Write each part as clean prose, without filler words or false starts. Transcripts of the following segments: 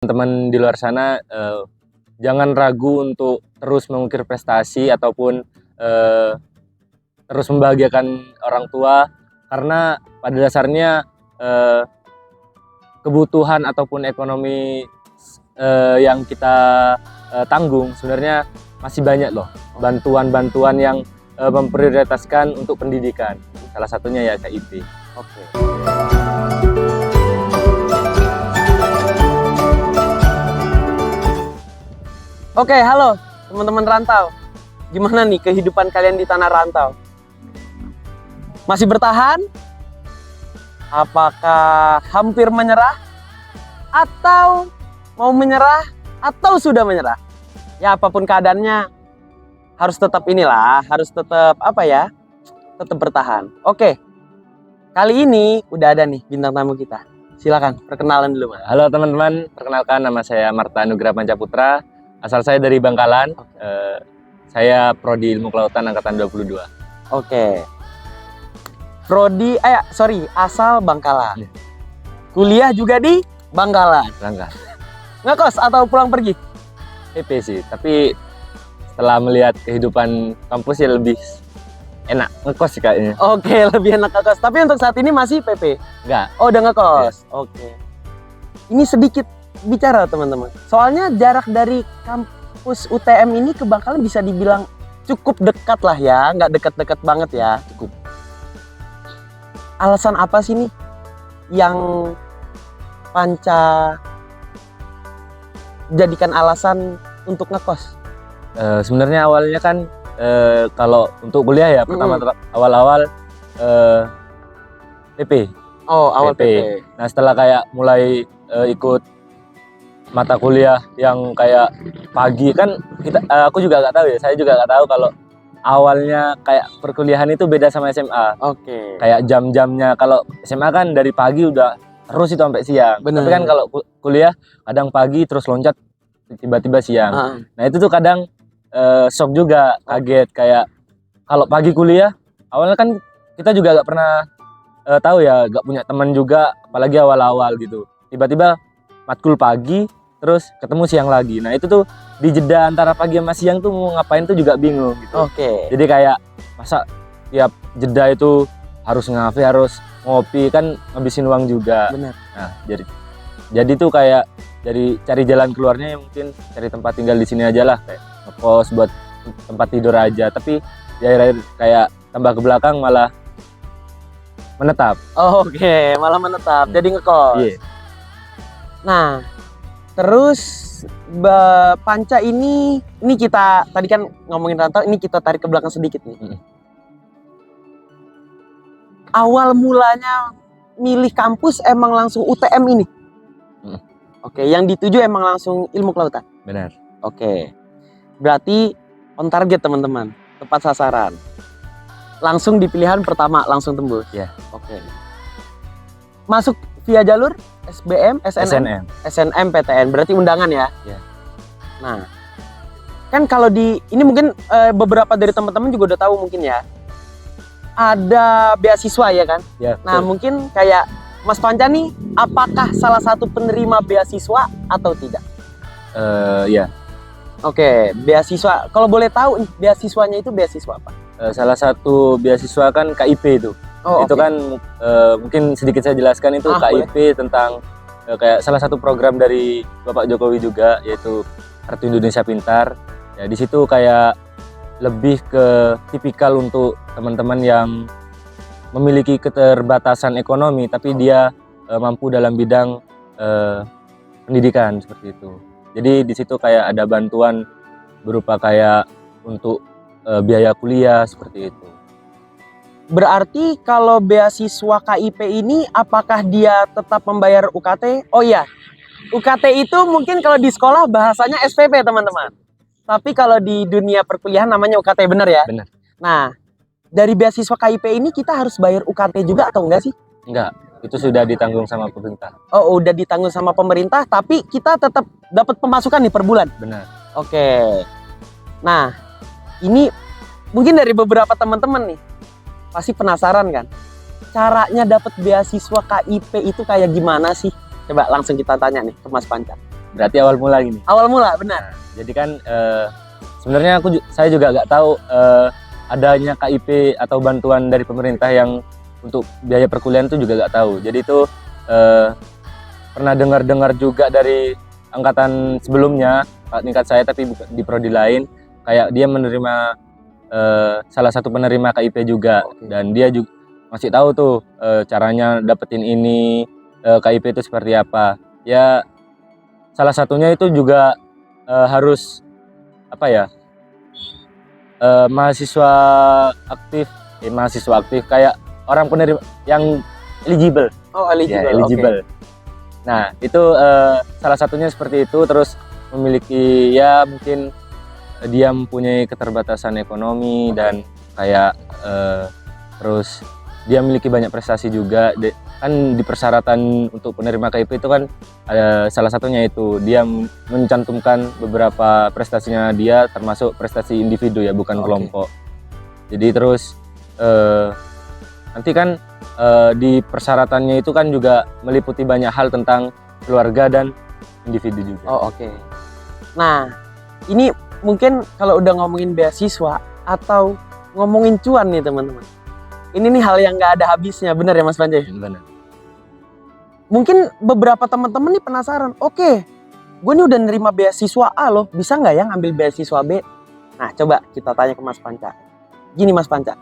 Teman-teman di luar sana jangan ragu untuk terus mengukir prestasi ataupun terus membahagiakan orang tua, karena pada dasarnya kebutuhan ataupun ekonomi yang kita tanggung sebenarnya masih banyak loh bantuan-bantuan yang memprioritaskan untuk pendidikan. Salah satunya ya KIP. Oke. Oke, halo teman-teman rantau. Gimana nih kehidupan kalian di tanah rantau? Masih bertahan? Apakah hampir menyerah? Atau mau menyerah? Atau sudah menyerah? Ya apapun keadaannya, harus tetap harus tetap tetap bertahan. Oke, kali ini udah ada nih bintang tamu kita. Silakan perkenalan dulu, Mas. Halo teman-teman, perkenalkan nama saya Marta Nugraha Pancaputra. Asal saya dari Bangkalan. Saya prodi Ilmu Kelautan angkatan 22. Oke. Asal Bangkalan. Kuliah juga di Bangkalan. Bangka. Ngekos atau pulang pergi? PP sih, tapi setelah melihat kehidupan kampus ya lebih enak ngekos sih kayaknya. Oke, lebih enak ngekos. Tapi untuk saat ini masih PP? Enggak. Oh, udah ngekos. Oke. Ini sedikit bicara teman-teman. Soalnya jarak dari kampus UTM ini ke Bangkalan bisa dibilang cukup dekat lah ya, nggak dekat-dekat banget ya. Cukup. Alasan apa sih nih yang Panca jadikan alasan untuk ngekos? Sebenarnya awalnya kan kalau untuk kuliah ya pertama awal-awal PP. Oh, awal PP. Nah setelah kayak mulai ikut mata kuliah yang kayak pagi kan aku juga nggak tahu ya, saya juga nggak tahu kalau awalnya kayak perkuliahan itu beda sama SMA. Oke. Kayak jam-jamnya, kalau SMA kan dari pagi udah terus itu sampai siang. Bener. Tapi kan kalau kuliah kadang pagi terus loncat tiba-tiba siang. Nah itu tuh kadang shock juga, kaget kayak kalau pagi kuliah awalnya kan kita juga nggak pernah tahu ya, nggak punya teman juga, apalagi awal-awal gitu. Tiba-tiba matkul pagi terus ketemu siang lagi. Nah itu tuh di jeda antara pagi sama siang tuh mau ngapain tuh juga bingung gitu. Oke. Jadi kayak masa tiap jeda itu harus ngafe, harus ngopi, kan ngabisin uang juga. Benar. Nah jadi tuh kayak dari cari jalan keluarnya mungkin cari tempat tinggal di sini aja lah, kayak ngekos buat tempat tidur aja. Tapi di akhir-akhir kayak tambah ke belakang malah menetap. Oke, malah menetap. Jadi ngekos. Iya. Nah, terus Panca ini kita tadi kan ngomongin rantau, ini kita tarik ke belakang sedikit nih. Awal mulanya milih kampus emang langsung UTM ini? Oke, yang dituju emang langsung Ilmu Kelautan? Benar. Oke, berarti on target teman-teman, tepat sasaran. Langsung di pilihan pertama, langsung tembus? Ya. Oke. Masuk via jalur SBM, SNM? SNM PTN, berarti undangan ya? Ya. Nah, kan kalau ini mungkin beberapa dari teman-teman juga udah tahu mungkin ya, ada beasiswa ya kan? Ya. Nah, mungkin kayak Mas Panca nih, apakah salah satu penerima beasiswa atau tidak? Ya. Oke, beasiswa. Kalau boleh tahu nih, beasiswanya itu beasiswa apa? Salah satu beasiswa kan KIP itu. Oh, itu kan mungkin sedikit saya jelaskan, itu KIP boleh. Tentang kayak salah satu program dari Bapak Jokowi juga, yaitu Kartu Indonesia Pintar. Ya di situ kayak lebih ke tipikal untuk teman-teman yang memiliki keterbatasan ekonomi tapi dia mampu dalam bidang pendidikan seperti itu. Jadi di situ kayak ada bantuan berupa kayak untuk biaya kuliah seperti itu. Berarti kalau beasiswa KIP ini apakah dia tetap membayar UKT? Oh iya, UKT itu mungkin kalau di sekolah bahasanya SPP teman-teman. Tapi kalau di dunia perkuliahan namanya UKT, benar ya? Benar. Nah, dari beasiswa KIP ini kita harus bayar UKT juga atau enggak sih? Enggak, itu sudah ditanggung sama pemerintah. Oh, udah ditanggung sama pemerintah, tapi kita tetap dapat pemasukan nih per bulan? Benar. Oke. Nah, ini mungkin dari beberapa teman-teman nih, pasti penasaran kan? Caranya dapat beasiswa KIP itu kayak gimana sih? Coba langsung kita tanya nih ke Mas Panca. berarti awal mula gini. Awal mula, benar. Jadi kan sebenarnya saya juga nggak tahu adanya KIP atau bantuan dari pemerintah yang untuk biaya perkuliahan itu juga nggak tahu. Jadi itu pernah dengar juga dari angkatan sebelumnya, tingkat saya tapi di prodi lain, kayak dia menerima salah satu penerima KIP juga. Dan dia juga masih tahu tuh caranya dapetin ini, KIP itu seperti apa. Ya salah satunya itu juga harus apa ya, mahasiswa aktif kayak orang penerima yang eligible. Oh, eligible. Ya, eligible. Nah itu salah satunya seperti itu. Terus memiliki, ya mungkin dia mempunyai keterbatasan ekonomi dan kayak terus dia memiliki banyak prestasi juga. Kan di persyaratan untuk penerima KIP itu kan salah satunya itu dia mencantumkan beberapa prestasinya dia, termasuk prestasi individu ya, bukan kelompok. Jadi terus nanti kan di persyaratannya itu kan juga meliputi banyak hal tentang keluarga dan individu juga. Oh, oke. Nah, ini mungkin kalau udah ngomongin beasiswa atau ngomongin cuan nih teman-teman, ini nih hal yang nggak ada habisnya, bener ya Mas Panji? Benar. Mungkin beberapa teman-teman nih penasaran, oke, gue nih udah nerima beasiswa A loh, bisa nggak ya ngambil beasiswa B? Nah, coba kita tanya ke Mas Panca. Gini Mas Panca,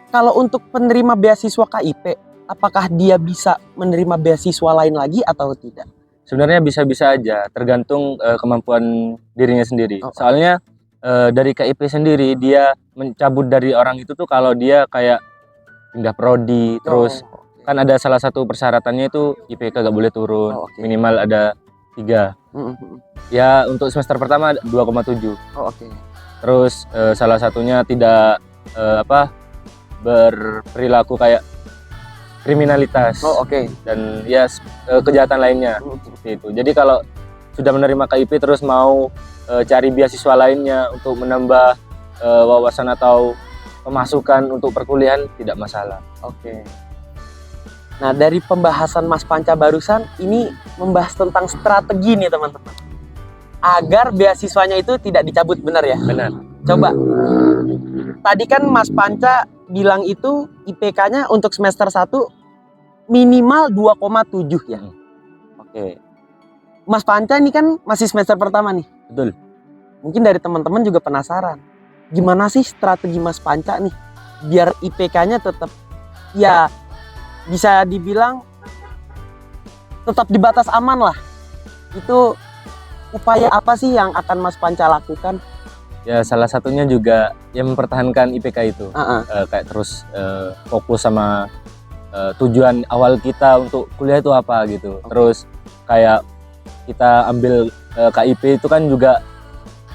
kalau untuk penerima beasiswa KIP, apakah dia bisa menerima beasiswa lain lagi atau tidak? Sebenarnya bisa-bisa aja, tergantung kemampuan dirinya sendiri. Soalnya dari KIP sendiri dia mencabut dari orang itu tuh kalau dia kayak pindah prodi, terus kan ada salah satu persyaratannya itu IPK gak boleh turun, minimal ada 3. Ya untuk semester pertama 2,7. Terus salah satunya tidak berperilaku kayak kriminalitas. Dan ya kejahatan lainnya seperti itu. Jadi kalau sudah menerima KIP terus mau cari beasiswa lainnya untuk menambah wawasan atau pemasukan untuk perkuliahan, tidak masalah. Nah, dari pembahasan Mas Panca barusan ini membahas tentang strategi nih teman-teman, agar beasiswanya itu tidak dicabut, benar ya? Benar. Coba, tadi kan Mas Panca bilang itu IPK-nya untuk semester 1 minimal 2,7 ya? Mas Panca ini kan masih semester pertama nih. Betul. Mungkin dari teman-teman juga penasaran, gimana sih strategi Mas Panca nih biar IPK-nya tetap ya bisa dibilang tetap di batas aman lah. Itu upaya apa sih yang akan Mas Panca lakukan? Ya salah satunya juga yang mempertahankan IPK itu. Kayak terus fokus sama tujuan awal kita untuk kuliah itu apa gitu. Terus kayak kita ambil KIP itu kan juga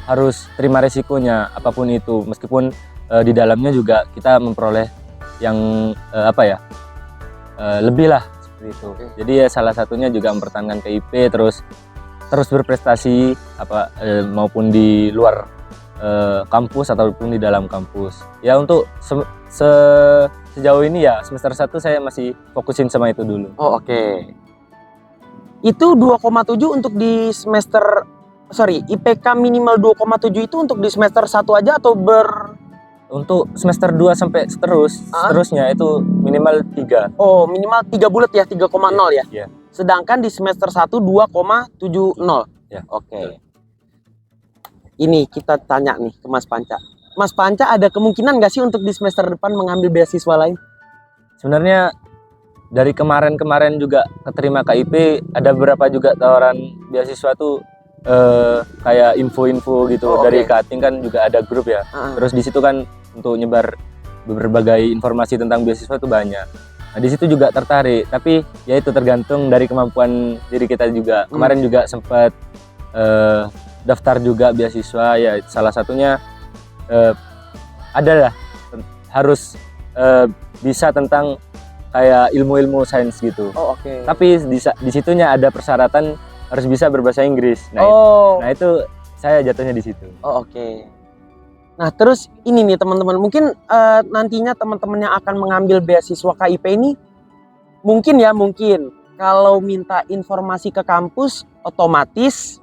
harus terima resikonya apapun itu, meskipun di dalamnya juga kita memperoleh yang lebih lah seperti itu. Jadi ya salah satunya juga mempertahankan KIP, terus berprestasi maupun di luar kampus ataupun di dalam kampus. Ya untuk sejauh ini ya semester 1 saya masih fokusin sama itu dulu. Itu 2,7 untuk di semester IPK minimal 2,7 itu untuk di semester 1 aja atau untuk semester 2 sampai seterusnya itu minimal 3. Oh, minimal 3 bulat ya, 3,0 ya? Iya. Sedangkan di semester 1 2,70. Ya. Ini kita tanya nih ke Mas Panca. Mas Panca ada kemungkinan nggak sih untuk di semester depan mengambil beasiswa lain? Sebenarnya dari kemarin juga keterima KIP, ada beberapa juga tawaran beasiswa tuh kayak info-info gitu dari Kating kan juga ada grup ya. Terus di situ kan untuk nyebar berbagai informasi tentang beasiswa itu banyak. Nah di situ juga tertarik, tapi ya itu tergantung dari kemampuan diri kita juga. Kemarin juga sempat daftar juga beasiswa ya, salah satunya adalah harus bisa tentang kayak ilmu-ilmu sains gitu. Tapi di situnya ada persyaratan harus bisa berbahasa Inggris. Nah itu saya jatuhnya di situ. Nah terus ini nih teman-teman, mungkin nantinya teman-teman yang akan mengambil beasiswa KIP ini mungkin kalau minta informasi ke kampus, otomatis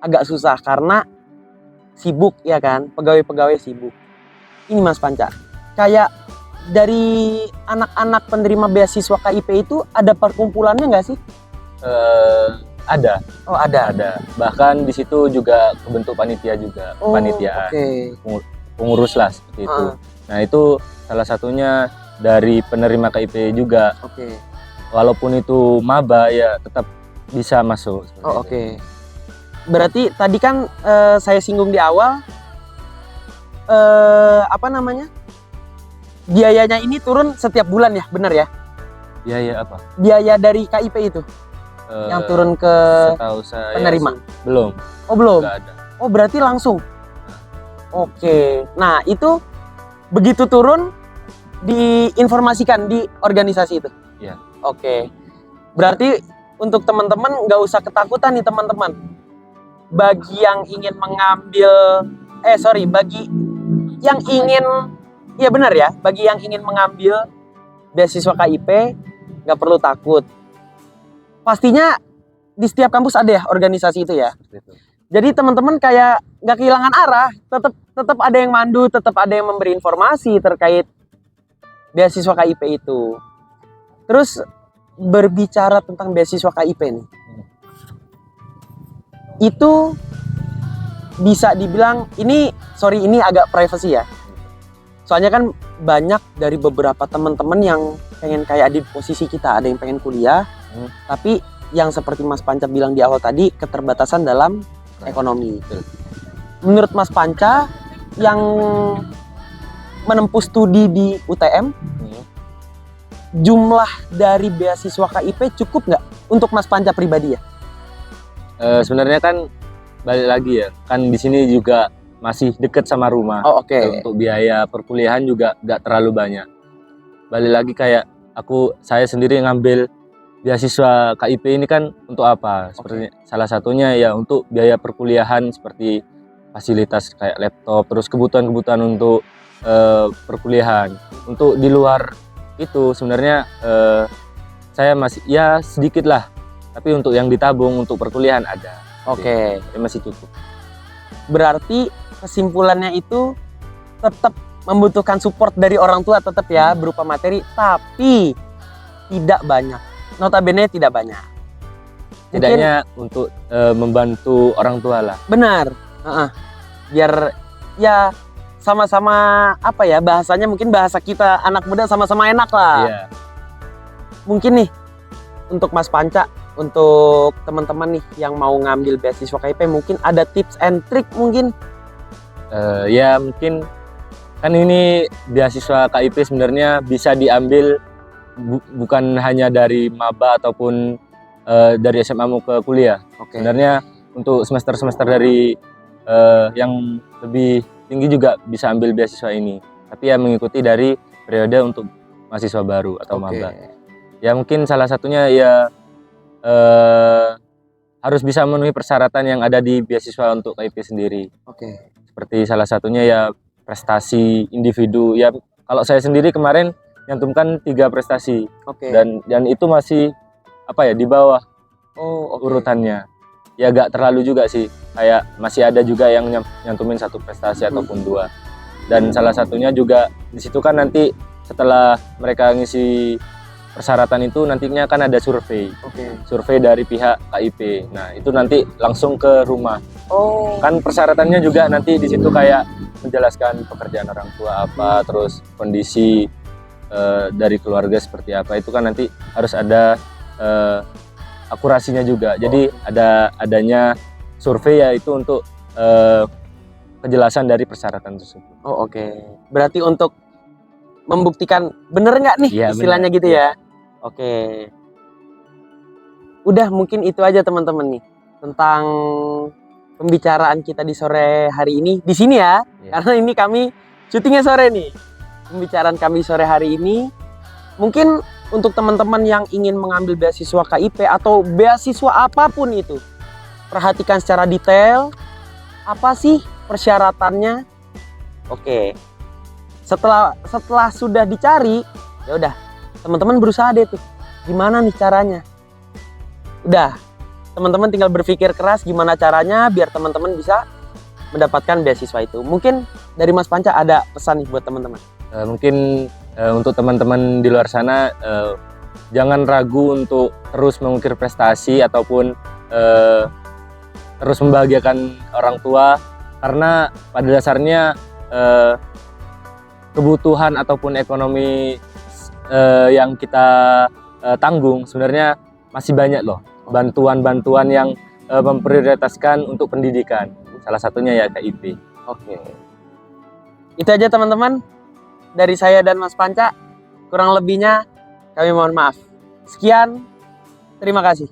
agak susah karena sibuk ya kan, pegawai-pegawai sibuk. Ini Mas Panca, kayak dari anak-anak penerima beasiswa KIP itu ada perkumpulannya nggak sih? Ada. Oh ada. Ada. Bahkan di situ juga kebentuk panitia juga, Oh, panitiaan, Oke. pengurus lah seperti itu. Ah. Nah itu salah satunya dari penerima KIP juga. Oke. Walaupun itu maba ya tetap bisa masuk. seperti Oh itu. oke. Berarti tadi kan saya singgung di awal, apa namanya? Biayanya ini turun setiap bulan ya, benar ya? Biaya apa? Biaya dari KIP itu yang turun ke Setahu saya penerima? sih belum. Oh belum. Nggak ada. Oh berarti langsung. Oke. Nah itu begitu turun diinformasikan di organisasi itu. Iya. Oke. Berarti untuk teman-teman nggak usah ketakutan nih teman-teman. Bagi yang ingin mengambil, bagi yang ingin, ya benar ya, bagi yang ingin mengambil beasiswa KIP nggak perlu takut. Pastinya di setiap kampus ada ya organisasi itu ya. Seperti itu. Jadi teman-teman kayak nggak kehilangan arah, tetap ada yang mandu, tetap ada yang memberi informasi terkait beasiswa KIP itu. Terus berbicara tentang beasiswa KIP nih, itu bisa dibilang ini agak privacy ya. Soalnya kan banyak dari beberapa teman-teman yang pengen kayak di posisi kita, ada yang pengen kuliah, tapi yang seperti Mas Panca bilang di awal tadi, keterbatasan dalam ekonomi. Betul. Menurut Mas Panca yang menempuh studi di UTM, jumlah dari beasiswa KIP cukup nggak untuk Mas Panca pribadi ya? Sebenarnya kan balik lagi ya, kan di sini juga masih deket sama rumah. Oh oke. Untuk biaya perkuliahan juga nggak terlalu banyak. Balik lagi kayak saya sendiri ngambil beasiswa KIP ini kan untuk apa? Seperti salah satunya ya untuk biaya perkuliahan seperti fasilitas kayak laptop, terus kebutuhan-kebutuhan untuk perkuliahan. Untuk di luar itu sebenarnya saya masih ya sedikit lah, tapi untuk yang ditabung untuk perkuliahan ada. Oke. Ya, masih cukup. Berarti kesimpulannya itu tetap membutuhkan support dari orang tua tetap ya berupa materi, tapi tidak banyak. Notabene tidak banyak. Tidaknya untuk membantu orang tua lah. Benar. Biar ya sama-sama apa ya bahasanya, mungkin bahasa kita anak muda sama-sama enak lah. Iya. Mungkin nih untuk Mas Panca, untuk teman-teman nih yang mau ngambil beasiswa KIP, mungkin ada tips and trick mungkin. Ya mungkin kan ini beasiswa KIP sebenarnya bisa diambil bukan hanya dari maba ataupun dari SMA mau ke kuliah. Oke. Sebenarnya untuk semester-semester dari yang lebih tinggi juga bisa ambil beasiswa ini. Tapi ya mengikuti dari periode untuk mahasiswa baru atau maba. Ya mungkin salah satunya ya harus bisa memenuhi persyaratan yang ada di beasiswa untuk KIP sendiri. Oke. Seperti salah satunya ya prestasi individu. Ya kalau saya sendiri kemarin nyantumkan 3 prestasi. Oke. Dan itu masih apa ya di bawah oke. urutannya. Ya gak terlalu juga sih. Kayak masih ada juga yang nyantumin 1 prestasi ataupun 2. Dan salah satunya juga di situ kan nanti setelah mereka ngisi persyaratan itu nantinya kan ada survei. Oke. Survei dari pihak KIP. Nah, itu nanti langsung ke rumah. Oh. Kan persyaratannya juga nanti di situ kayak menjelaskan pekerjaan orang tua apa, terus kondisi dari keluarga seperti apa. Itu kan nanti harus ada akurasinya juga. Jadi adanya survei yaitu untuk kejelasan dari persyaratan tersebut. Oh oke. Berarti untuk membuktikan bener nggak nih Iya, istilahnya bener. gitu ya. Oke. Udah mungkin itu aja teman-teman nih tentang pembicaraan kita di sore hari ini di sini ya. Iya. Karena ini kami syutingnya sore nih. Pembicaraan kami sore hari ini mungkin untuk teman-teman yang ingin mengambil beasiswa KIP atau beasiswa apapun itu, perhatikan secara detail apa sih persyaratannya. Oke. Setelah sudah dicari, ya udah teman-teman berusaha deh tuh gimana nih caranya. Udah teman-teman tinggal berpikir keras gimana caranya biar teman-teman bisa mendapatkan beasiswa itu. Mungkin dari Mas Panca ada pesan nih buat teman-teman. Mungkin untuk teman-teman di luar sana, jangan ragu untuk terus mengukir prestasi ataupun terus membahagiakan orang tua, karena pada dasarnya kebutuhan ataupun ekonomi yang kita tanggung sebenarnya masih banyak loh, bantuan-bantuan yang memprioritaskan untuk pendidikan, salah satunya ya KIP. Oke, itu aja teman-teman dari saya dan Mas Panca. Kurang lebihnya kami mohon maaf. Sekian, terima kasih.